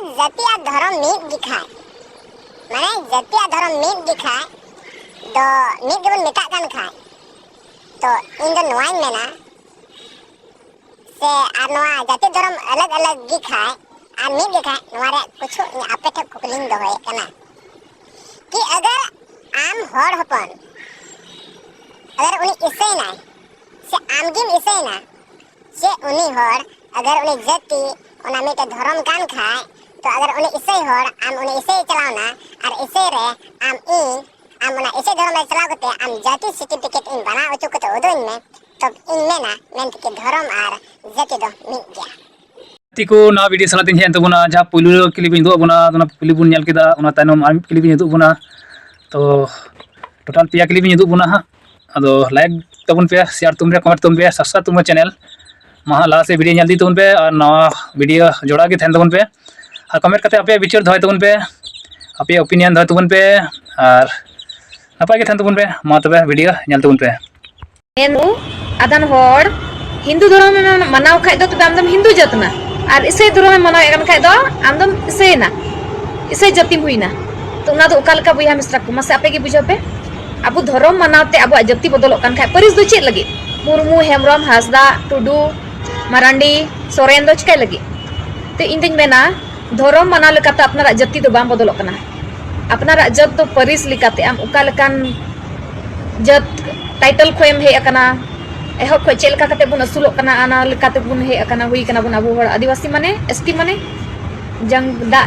जातिया धर्म मीद दिखाए माने जातिया धर्म मीद दिखाए तो मीद गेबन मेता कान खाए तो इन दो नोवाई मेना से आर नोवा जाति धर्म अलग अलग दिखाए आर मीद दिखाए नोवारे कुछ आपे ठे कुकलिंग दोहए कना कि अगर आम हर हपन अगर उनी इसे ना से आमगिम इसे ना से उनी हर अगर उनी जाति उना मिटे धर्म कान खाए तो अगर उनी इसे हर आम उनी इसे चलावना और इसे रे आम उना इसे धर्म में चलाव कते आम जाति सर्टिफिकेट इन बना उचु कते उदुन में तब इन मेना मेन के धर्म और जाति दो मिद गया ती को ना वीडियो सलाह तीन तबना जहाँ पुलु क्लिप इन दोबना पुलि बुन नेल केदा उना तायनम आर क्लिप इन दोबना तो टोटल पिया क्लिप इन दोबना हा अदो लाइक तबन पे शेयर तुम रे कमेंट तुम पे सब्सक्राइब तुम चैनल महा ला से वीडियो नेल दी तुम पे और नवा वीडियो जोड़ा के थेन तबन पे और कमेंट करते आपे विचार दय तबन पे आपे ओपिनियन दय तबन पे और नपाय के थेन तबन पे मा तबे वीडियो नेल तबन पे एनु आदान होड़ हिंदू धर्म में मनाव खाय दो तबे आमदम हिंदू जातना और इसे धर्म में मनाव एगन खाय दो आमदम इसे ना इसे जाति हुईना तो उना दो ओकालका बुया मिस्त्रा को मासे आपे के बुझो पे अबु धर्म मनावते अबु जाति बदलक कान खाय परिस दो चेत लगी मुर्मू हेमरम हासदा टुडू मारांडी सोरेन दो चिकाय लगी तो इन दिन मेना धर्म मनाव लेकाते अपनारा जाति दो बाम बदलक कना अपनारा जात दो परिस लेकाते आम ओकालकान जात टाइटल खोएम हे अकना एहो खो चेलका कते बुन असुलोक कना आना लेकाते बुन हे अकना हुई कना बुन अबु हर आदिवासी माने एसटी माने जंग दा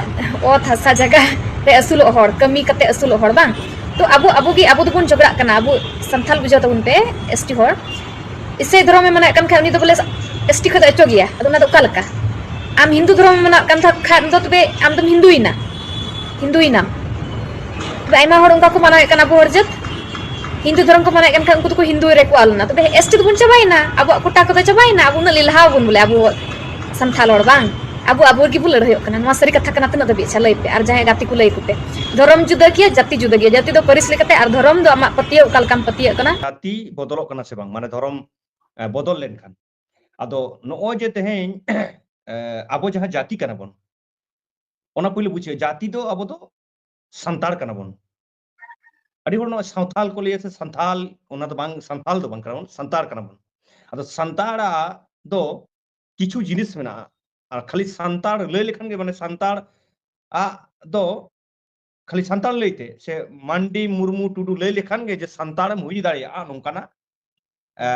ओत हसा जगह रे असुलो हर कमी कते असुलो हर बांग तो अबु दोबन झगड़ा कना अबु संथाल बुझो तबन पे एसटी हर इसे धर्म में मना कन खाय उनी तो बोले एसटी खद अचो गया अदुना तो कालका आम हिंदू धर्म में मना कन था खान दो तबे आम तुम हिंदुइना तबे आइमा हर उनका को मना कन अबु हर जत हिंदू धर्म को मना कन खान उनको तो हिंदू रे को आलना तबे एसटी दोबन चबाइना अबु कोटा को चबाइना अबु न लिलहा बुन बोले अबु संथाल हर बांग अबु की बुलड़ होय कना नवा सरी कथा कना तना दबे छ लई पे आर जाय गाती को लई कुते धर्म जुदा किया जाति जुदा गया जाति दो परिस लेकते आर धर्म दो आमा पतिय कालकाम पतिय कना जाति बदलक कना से बांग माने धर्म बदल लेन खान आदो नो जे तेहेन आबो जहां जाति कना बन ओना पहिले बुझे जाति दो आबो दो संताल कना बन अडी हर नो संथाल को लिए से संथाल ओना तो बांग संथाल दो बांग कना संतार कना बन आदो संतारा दो किछु जिनिस मेना और खाली संतार लय लेखन के माने संतार आ दो खाली संतार लयते से मांडी मुर्मू टुडू लय लेखन के जे संतार हुई दाड़िया नोंकाना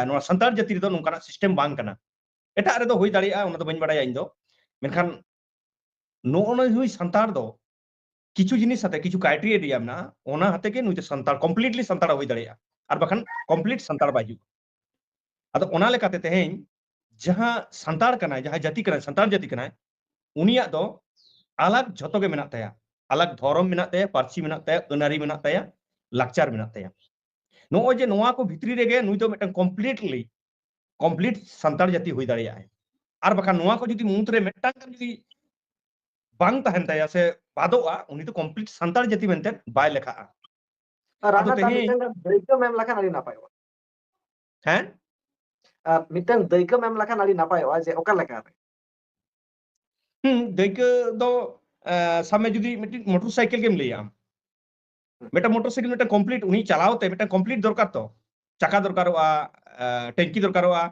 नोआ संतार जाति रे दो नोंकाना सिस्टम बांग कना एटा रे दो हुई दाड़िया ओना तो बइन बड़ाया इन दो मेनखान नो हुई संतार दो किछु जिनिस हते किछु क्राइटेरिया ना ओना हते के नुते संतार कंप्लीटली संतार हुई दाड़िया और बखन कंप्लीट संतार बाजू अदो ओना लेकाते तेहेन जहां संतार कना जहां जाति कना संतार जाति कना उनिया दो अलग झतो के मेना तया अलग धर्म मेना तया पार्सी मेना तया अनारी मेना तया लाक्चार मेना तया नो जे नोआ को भितरी रेगे नुई तो मेटन कंप्लीट संतार जाति हुई दाड़िया है और बखा नोआ को जुदी मुंतरे मेटांग जुदी बांग तहन तया से बादोआ उनी तो कंप्लीट संतार जाति मेनते बाय लेखा राणा ता मिटन दैकम एम लखा नाली नापायो हैं मिटन दैकम एम लखा नाली नापायो जे ओका लेखा दैक दो सामे जुदी मिटि मोटरसाइकिल केम लेया मेटा मोटरसाइकिल मेटा कंप्लीट उनी चलावते मेटा कंप्लीट दरकार तो चाका दरकारवा टैंकी दरकारवा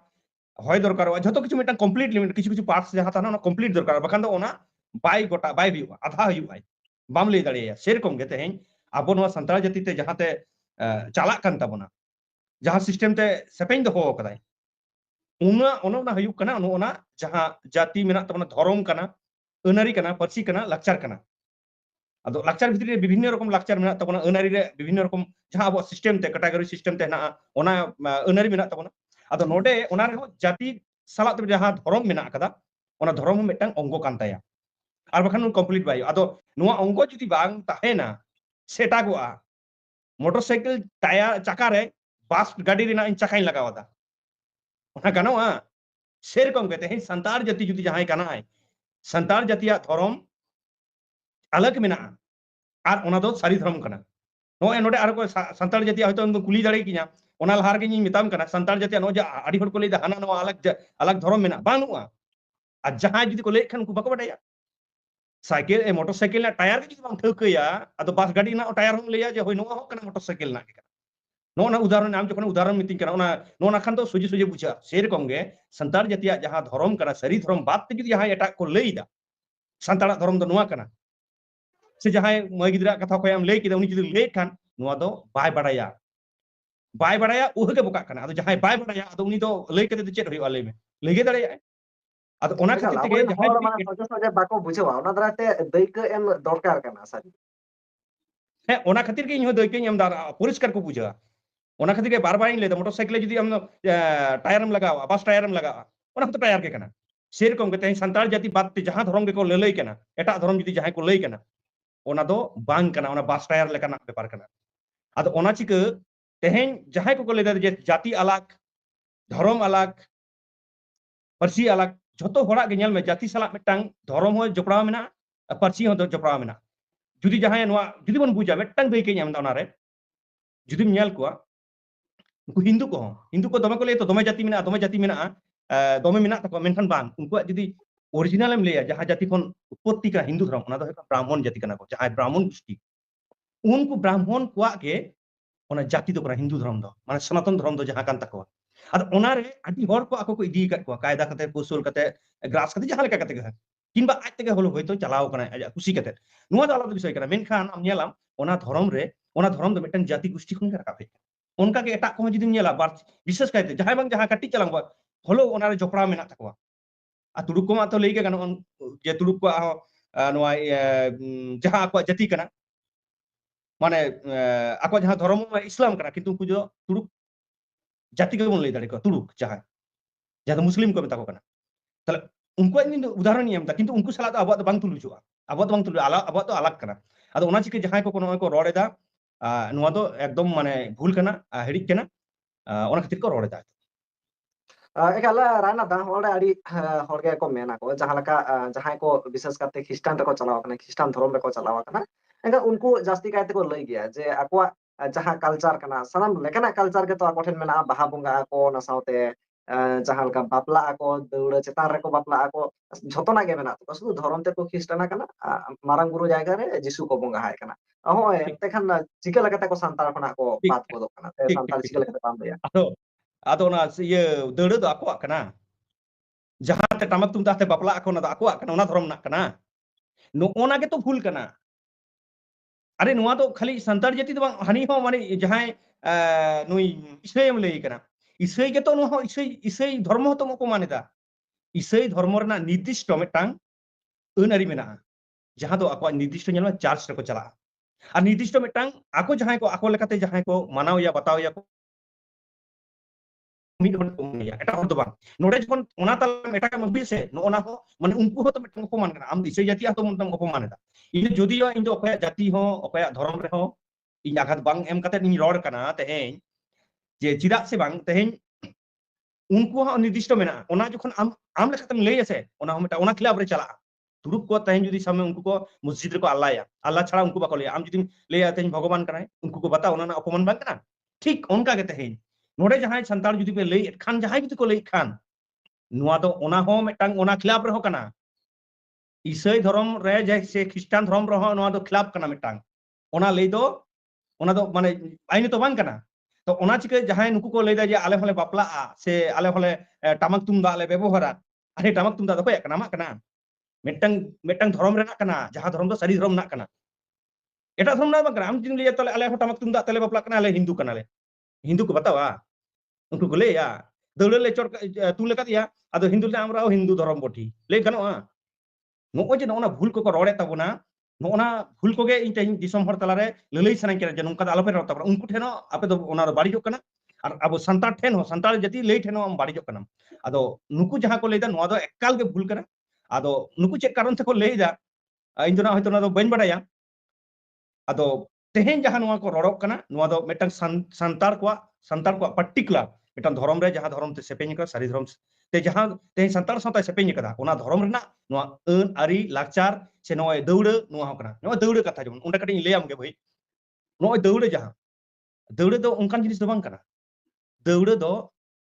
हय दरकारवा जतो किछु मेटा कंप्लीट लिमिट किछु पार्ट्स जहां ताना ना कंप्लीट दरकार बखान दो ओना बाय गोटा बाय भी आधा हुआ बाम ले दाड़िया सेरकम गे तेहेन आबो नवा संताल जाति ते जहां ते चाला कान ताबोना जहां सिस्टम ते सेपेन दो हो कदाय उना ओना हुयु कना ओना जहां जाति मेना ताबोना धर्म कना अनारी कना पर्सी कना लाक्चार कना अदो लाक्चार भितरी रे विभिन्न रकम लाक्चार मेना ताबोना अनारी रे विभिन्न रकम जहां अब सिस्टम ते कैटेगरी सिस्टम ते ना ओना अनारी मेना ताबोना अदो नोडे ओना रे जाति साला ते जहां धर्म मेना कदा ओना धर्म मेटांग अंगो कान ताया और बखान कंप्लीट बाय अदो नुआ अंगो जुदी बांग ताहेना सेटा गोआ मोटरसाइकिल टायर चाका रे बस गाड़ी रे ना चाकाई लगावदा ओना गानोआ सेरकम कहते हैं संतार जाति जुदी जहां काना है संतार जातिया धर्म अलग मेना और ओना दो सारी धर्म कना नो नोडे आर को संतार जातिया हयतो उनको कुली दाड़े किया ओना लहार के मिताम कना संतार जातिया नो जा आडी हर को ले हाना नो अलग अलग धर्म मेना बानुआ आ जहां जुदी को ले खन को बको बटाया साइकिल मोटरसाइकिल ना टायर के जुदी बांग ठौकया अदो बस गाड़ी ना टायर हम लेया जे होय नोआ हो कना मोटरसाइकिल ना के नोना उदाहरण आम जखन उदाहरण मितिंग कना ओना नोना खान तो सोजे सोजे बुझा से रकम गे संतार जातिया जहां धर्म कना सरी धर्म बात ते जुदी जहां एटा को लैदा संतारा धर्म दो नोआ कना से जहां मय गिदरा कथा को हम लay किदा उनी जुदी लay खान नोआ दो बाय बाड़ाया उहगे बोका कना अदो जहां बाय बाड़ाया अदो उनी दो लay कते चेत होय लay में लay गे दाड़े अदो ओना खातिर तेगे जहां माने सोजे सोजे बाको बुझेवा ओना द्वाराते दैक एम दरकार कना सारी हे ओना खातिर के इन दैक एम दार परिष्कार को बुझा ओना खातिर के बार बार इन लेदा मोटरसाइकिल जुदी हम टायर में लगावा बस टायर में लगावा ओना तो टायर के कना से रकम के संतार जाति बात ते जहां धर्म के को ललay कना एटा धर्म जुदी जहां को लay कना ओना दो बांग कना ओना बस टायर लेकना बेपार कना अदो ओना चिके तेहेन जहां को लेदा जे जाति अलग धर्म अलग परसी अलग झोतो होड़ा के नेल में जाति सला मिटांग धर्म हो जपड़ाव मेना परसी हो जपड़ाव मेना जुदी जहां नोआ जुदी बन बुझा मिटांग दै के नेम दा ओना रे जुदी नेल को उनको हिंदू को दमे को ले तो दमे जाति मेना दमे मेना तको मेनखान बांग उनको जुदी ओरिजिनल एम लेया जहां जाति खन उत्पत्ति का हिंदू धर्म ओना दो ब्राह्मण जाति कना को जहां ब्राह्मण गोष्ठी उनको ब्राह्मण को के ओना जाति दो कना हिंदू धर्म दो माने सनातन धर्म दो जहां कान तको अदो ओना रे आदि होर को आको को इदी का को कायदा कते कौशल कते ग्रास कते जहां लेका कते गे किनबा आज तक होलो होयतो चलाव कना आज खुशी कते नुवा दो आलादा विषय कना मेनखान आम नेलाम ओना धर्म दो मिटन जाति गोष्ठी खन के राखा उनका के एटा को जुदी नेला बार विशेष कायते जहां बांग जहां कट्टी चलांग होलो ओना रे जपड़ा मेना तको आ तुडुक को मा तो लेके गनो जे तुडुक को नोआ जहां आको जाति कना माने आको जहां धर्म इस्लाम कना किंतु उनको जो तुडुक जाति के बन लay दाड़े को तुडुक जहां मुस्लिम को मेता को कना तले उनको इन उदाहरण एम दा किंतु उनको सला तो अबो बांग तुलुजुआ अबो बांग तुलु अबो तो अलग कना अदो ओना चिके जहां को कोनो को रोड़े दा नोआ दो एकदम माने भूल कना हेड़ी कना ओना खातिर को रोड़े दा एकाला राना दा होड़े आड़ी होड़गे को मेना को जहां लका जहां को विशेष करते खिस्टान को चलाव कना खिस्टान धर्म को चलाव कना एका उनको जास्ती कायते को लई गया जे आको जहां कल्चर कना सनम लेकना कल्चर के तो आको ठेन मेना बाहा बुंगा को ना साउते जहां लका बापला आको दौड़ चेतान रे को बापला आको झोतना के मेना तो शुद्ध धर्म ते को खिस्टाना कना मारंग गुरु जायगा रे जिसु को बुंगा हाय कना हो एते खान चिके लगते को संतार खना को बात को दो कना ते संतार चिके लगते पाम दया अदो ना ये दौड़ दो आको कना जहां ते टमक तुम ताते बापला आको ना आको कना ओना धर्म ना कना नो ओना के तो भूल कना अरे नुआ तो खाली संतार जाति तो हानि हो माने जहां नुई इसई हम लई कना इसई के तो नुआ इसई धर्म तो मको मानेदा इसई धर्म रना निर्दिष्ट मिटांग अनारि मेना जहां तो आको निर्दिष्ट नेल चार्ज रे को चला और निर्दिष्ट मिटांग आको जहां को आको लेकाते जहां को मानाव या बताव या को मिड बन को या एटा हो तो बांग नोडे जखन ओना ताल एटा के मबि से नोना हो माने उनको हो तो मिटांग को मान कना आम इसई जाति तो मिटांग को मानेदा इन जदि इन दो अकया जाति हो अकया धर्म रे हो इन आघात बांग एम कते इन रोड कना तेहेन जे चिदा से बांग तेहेन उनको हो निर्दिष्ट मेना ओना जखन आम लेखातम लई आसे ओना हो मिटा ओना खिलाफ रे चला तुरुक को तेहेन जदि सामने उनको को मस्जिद रे को अल्लाह छाड़ा उनको बाको ले आम जदि ले तेहेन भगवान कना उनको को बता ओना अपमान बांग कना ठीक उनका के तेहेन नोडे जहां संताल जदि पे लई खान जहां जदि को लई खान नुआ तो ओना हो मिटांग ओना खिलाफ रे हो कना ईसाई धर्म रे जैसे खिस्टान धर्म रहो नोआ दो खिलाफ कना मिटांग ओना लई दो ओना दो माने आईन तो बांग कना तो ओना चिके जहां नुकु को लईदा जे आले हले बापला से आले हले टामक तुमदा आले व्यवहारा अरे टामक तुमदा दो कना मा कना मिटांग धर्म रेना कना जहां धर्म दो सरी धर्म ना कना एटा धर्म ना बांग आम जिन लईया तले आले हो टामक तुमदा तले बापला कना आले हिंदू कना ले हिंदू को बतावा उनको को लेया दौड़े ले चोर तू लेका दिया अदो हिंदू ले आमरा हिंदू धर्म बोठी ले गनोआ नो जे नोना भूल को रोड़े तबना नोना भूल को गे इन तेन दिसम हर तलारे ललई सनाई के जे नुका आलोपे रोड़ तबना उनको ठेनो आपे दो ओना बाड़ीजो कना और अब संतार ठेन हो संतार जाति लई ठेनो हम बाड़ीजो कना अदो नुकु जहां को लेदा नोआ दो एकाल के भूल कना अदो नुकु चे कारण से को लेदा इन दोना होयतो ना दो बइन बडाया अदो तेहेन जहां नोआ को रोड़ो कना नोआ दो मेटन संतार को पर्टिकुलर मेटन धर्म रे जहां धर्म ते सेपेኝ का सारी धर्म ते जहां ते संतार साथै सेपेኝ कदा ओना धर्म रेना नोआ अन आरी लाकचार से नोय दौड़ नोआ होकना नोआ दौड़ कथा जमन उंडा कटिंग लेयाम गे भाई नोय दौड़ जहां दौड़ दो उनकान जिनिस दो बांग कना दौड़ दो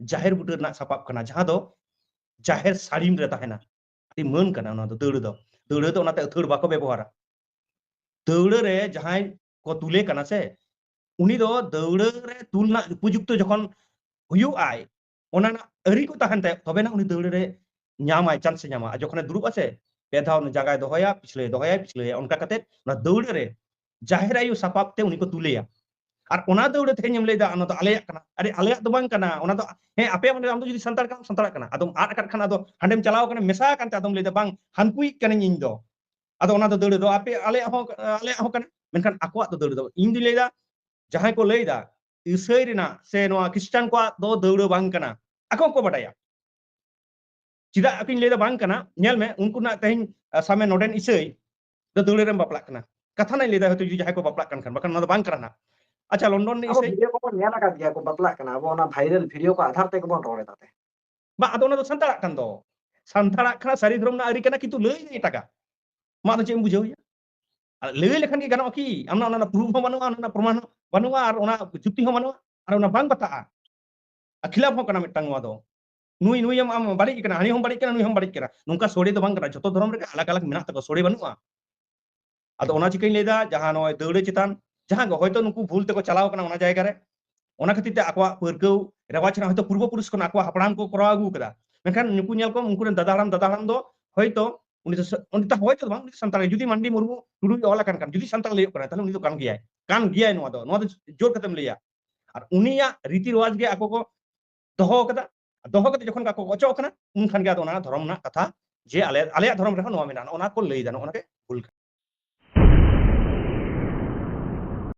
जाहिर बुटर ना सापाब कना जहां दो जाहिर साड़ीम रे ताहेना ती मन कना ओना दो दौड़ दो दावड़ा तो ओनाते अथड़ बाको व्यवहारा दावड़ा रे जहां को तुले कना से उनी दो दावड़ा रे तुलना उपयुक्त जखन हुयु आय ओना अरी को तहन ते तबे ना उनी दावड़ा रे ᱧᱟᱢᱟᱭ चांस ᱧᱟᱢᱟ जखने दुरुब आसे पे धाव जगह दोहया पिछले उनका कते ना दावड़ा रे जाहिर आयु सपाब ते उनी को तुलेया और ओना दावड़ा ते हम लेदा ओना तो आलेया कना अरे आलेया तो बांग कना ओना तो हे आपे माने आम तो जुदी संतार कना आदम आट अकट खाना दो हांडेम चलाव कना मेसा कानते आदम लेदा बांग हानकुई कना इन दो आदो ओना तो दावड़ा दो आपे आलेया हो कना मेनखान आकोआ तो दावड़ा दो इन दी लेदा जहां को लेदा ईसाई रिना से नोआ क्रिश्चियन को दो दावड़ा बांग कना आको को बडाया चिदा अकिन लेदा बांग कना नेल में उनको ना तेहिं सामे नोडेन ईसाई दो दावड़ा रे बापला कना कथा नहीं लेदा हतो जहां को बापला कन बकन ना बांग करना अच्छा लंडन अब वीडियो को नेला का दिया को बपला कना अब ओना वायरल वीडियो को आधार ते को बन रोड़े ताते बा आदो ना तो संताड़ा कन दो संताड़ा कना सारी धर्म ना अरी कना कितु लई दे टाका मा तो चेम बुझाव या लई लेखन की गानो की आमना ओना प्रूफ हो बनुआ ओना प्रमाण बनुआ और ओना जुक्ति हो बनुआ और ओना बांग बताआ खिलाफ हो कना मिटंग वा दो नुई नुई हम बाड़ी कना हनी हम बाड़ी कना नुई हम बाड़ी कना नुका सोड़े तो बांग कना जतो धर्म रे अलग अलग मेना तको सोड़े बनुआ आदो ओना चिकई लेदा जहां नय दावड़ा चितान जहां गो होयतो नुकु भूल तको चलाव कना ओना जायगा रे ओना खातिर ते आकवा परकौ रेवाज ना होयतो पूर्व पुरुष को आकवा हपड़ाम को कराव आगु कदा मेखान नुकु नेल को उनको दादा हाराम दो होयतो उनी तो होयतो बांग संताल जुदी मंडी मुर्मू टुडू ओला कान जुदी संताल लेयो कना ताले उनी तो कान गियाय नो दो जोर कतम लिया और उनिया रीति रिवाज गे आको को दोहो कदा जखन का को अचो कना उन खान गे आदो ना धर्म ना कथा जे आले धर्म रे नो मेना ओना को लई दानो ओना के भूल